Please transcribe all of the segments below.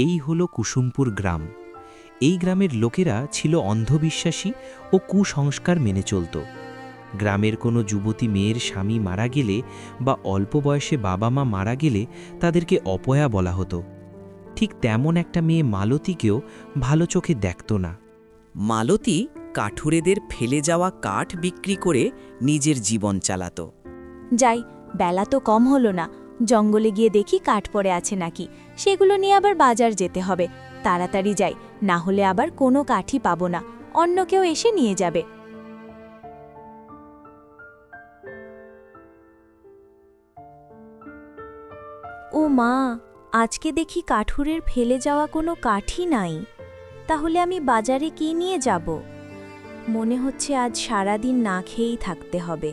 এই হলো কুসুমপুর গ্রাম। এই গ্রামের লোকেরা ছিল অন্ধবিশ্বাসী ও কুসংস্কার মেনে চলত। গ্রামের কোনো যুবতী মেয়ের স্বামী মারা গেলে বা অল্প বয়সে বাবা মা মারা গেলে তাদেরকে অপয়া বলা হতো। ঠিক তেমন একটা মেয়ে মালতীকেও ভালো চোখে দেখত না। মালতী কাঠুরেদের ফেলে যাওয়া কাঠ বিক্রি করে নিজের জীবন চালাত। যাই, বেলা তো কম হলো না, জঙ্গলে গিয়ে দেখি কাঠ পড়ে আছে নাকি, সেগুলো নিয়ে আবার বাজার যেতে হবে। তাড়াতাড়ি যাই, না হলে আবার কোনো কাঠই পাবো না, অন্য কেউ এসে নিয়ে যাবে। ও মা, আজকে দেখি কাঠুরের ফেলে যাওয়া কোনো কাঠই নাই। তাহলে আমি বাজারে কি নিয়ে যাব? মনে হচ্ছে আজ সারাদিন না খেয়েই থাকতে হবে।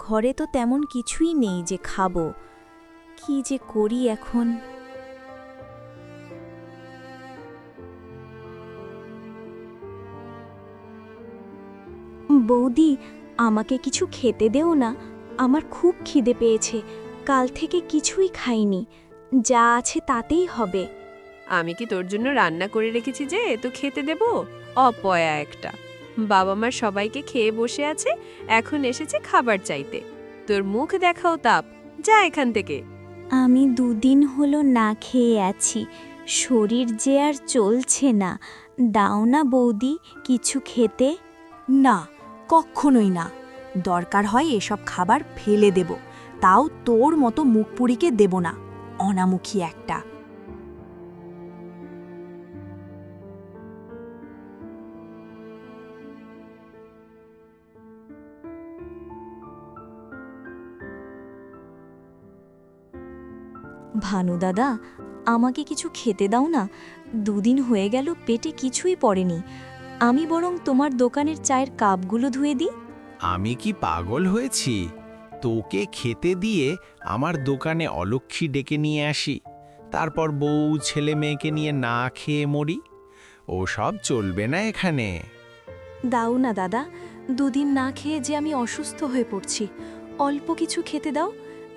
ঘরে তো তেমন কিছুই নেই যে খাবো। কি যে করি এখন? বৌদি, আমাকে কিছু খেতে দেও না, আমার খুব খিদে পেয়েছে। কাল থেকে কিছুই খাইনি, যা আছে তাতেই হবে। আমি কি তোর জন্য রান্না করে রেখেছি যে তো খেতে দেব? অপয়া একটা। বাবা মা সবাইকে খেয়ে বসে আছে, এখন এসেছে খাবার চাইতে। তোর মুখ দেখাও তাপ, যা এখান থেকে। আমি দুদিন হলো না খেয়ে আছি, শরীর যে আর চলছে না। দাও না বৌদি কিছু খেতে। না, কখনোই না। দরকার হয় এসব খাবার ফেলে দেব, তাও তোর মতো মুখপুরীকে দেব না, অনামুখী একটা। ভানু দাদা, আমাকে কিছু খেতে দাও না, দুদিন হয়ে গেল পেটে কিছুই পড়েনি। আমি বরং তোমার দোকানের চায়ের কাপগুলো ধুয়ে দিই। আমি কি পাগল হয়েছি তোকে খেতে দিয়ে আমার দোকানে অলক্ষ্মী ডেকে নিয়ে আসি, তারপর বউ ছেলে মেয়েকে নিয়ে না খেয়ে মরি? ও সব চলবে না এখানে। দাও না দাদা, দুদিন না খেয়ে যে আমি অসুস্থ হয়ে পড়ছি। অল্প কিছু খেতে দাও,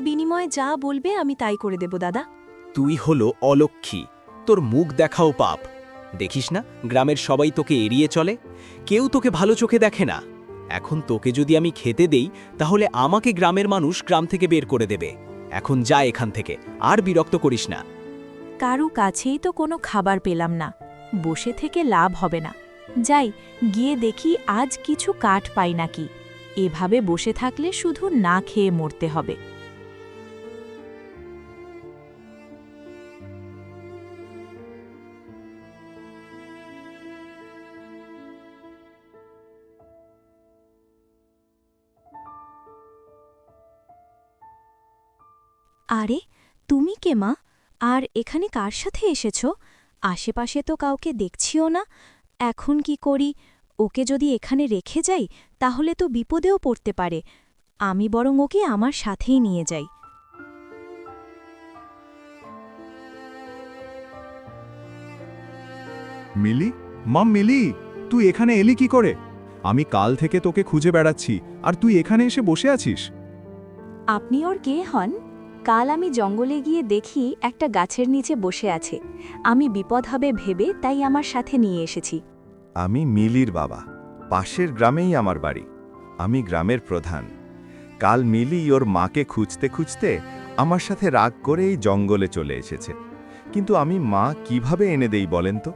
বিনিময়ে যা বলবে আমি তাই করে দেব দাদা। তুই হলো অলক্ষ্মী, তোর মুখ দেখাও পাপ। দেখিস না গ্রামের সবাই তোকে এড়িয়ে চলে, কেউ তোকে ভালো চোখে দেখে না। এখন তোকে যদি আমি খেতে দেই তাহলে আমাকে গ্রামের মানুষ গ্রাম থেকে বের করে দেবে। এখন যা এখান থেকে, আর বিরক্ত করিস না। কারু কাছেই তো কোনো খাবার পেলাম না, বসে থেকে লাভ হবে না। যাই, গিয়ে দেখি আজ কিছু কাঠ পাই নাকি। এভাবে বসে থাকলে শুধু না খেয়ে মরতে হবে। আরে, তুমি কে মা? আর এখানে কার সাথে এসেছ? আশেপাশে তো কাউকে দেখছিও না। এখন কি করি? ওকে যদি এখানে রেখে যাই তাহলে তো বিপদেও পড়তে পারে। আমি বরং ওকে আমার সাথেই নিয়ে যাই। মিলি, মাম মিলি, তুই এখানে এলি কি করে? আমি কাল থেকে তোকে খুঁজে বেড়াচ্ছি, আর তুই এখানে এসে বসে আছিস। আপনি ওর কে হন? কাল আমি জঙ্গলে গিয়ে দেখি একটা গাছের নিচে বসে আছে। আমি বিপদ হবে ভেবে তাই আমার সাথে নিয়ে এসেছি। আমি মিলির বাবা, পাশের গ্রামেই আমার বাড়ি। আমি গ্রামের প্রধান। কাল মিলি ওর মাকে খুঁজতে খুঁজতে আমার সাথে রাগ করে এই জঙ্গলে চলে এসেছে। কিন্তু আমি মা কিভাবে এনে দেই বলেন তো?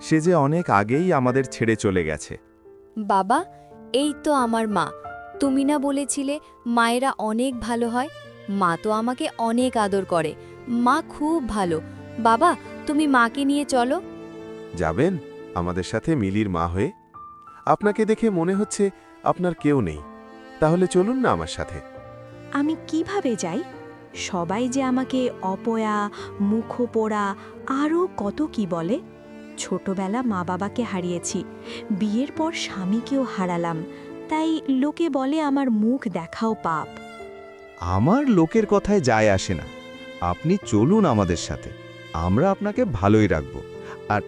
সে যে অনেক আগেই আমাদের ছেড়ে চলে গেছে। বাবা, এই তো আমার মা। তুমি না বলেছিলে মায়েরা অনেক ভালো হয়? মা তো আমাকে অনেক আদর করে, মা খুব ভালো। বাবা, তুমি মাকে নিয়ে চলো। যাবেন আমাদের সাথে মিলির মা হয়ে? আপনাকে দেখে মনে হচ্ছে আপনার কেউ নেই, তাহলে চলুন না আমার সাথে। আমি কিভাবে যাই? সবাই যে আমাকে অপয়া, মুখোপোড়া, আরও কত কি বলে। ছোটবেলা মা বাবাকে হারিয়েছি, বিয়ের পর স্বামীকেও হারালাম, তাই লোকে বলে আমার মুখ দেখাও পাপ। আমার লোকের কথায় যায় আসে না। আপনি চলুন আমাদের সাথে, আমরা আপনাকে ভালোই রাখব। আর